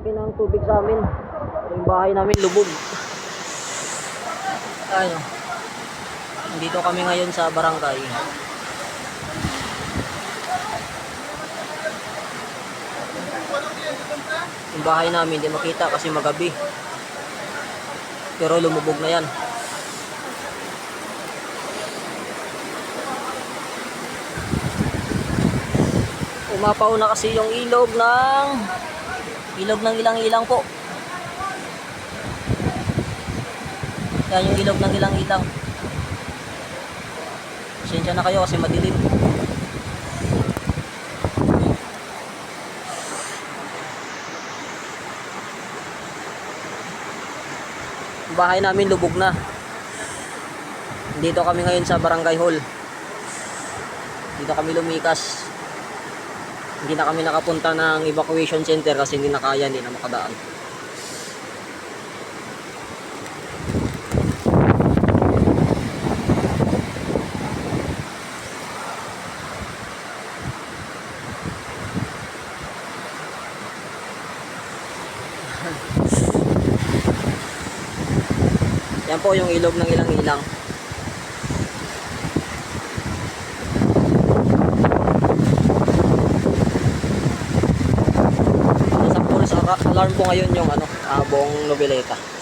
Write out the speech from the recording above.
laki ng tubig sa amin. Yung bahay namin lubog. Ayun. Dito kami ngayon sa barangay. Yung bahay namin hindi makita kasi magabi. Pero lumubog na yan. Umapaw na kasi yung ilog ng ilang-ilang po. Yan yung ilog ng ilang-ilang. Pasensya na kayo kasi madilim. Bahay namin lubog na. Dito kami ngayon sa Barangay Hall. Dito kami lumikas. Hindi na kami nakapunta ng evacuation center kasi hindi na kaya, hindi na makadaan. Yan po yung ilog ng ilang-ilang. Nasa police alarm po ngayon yung buong Noveleta.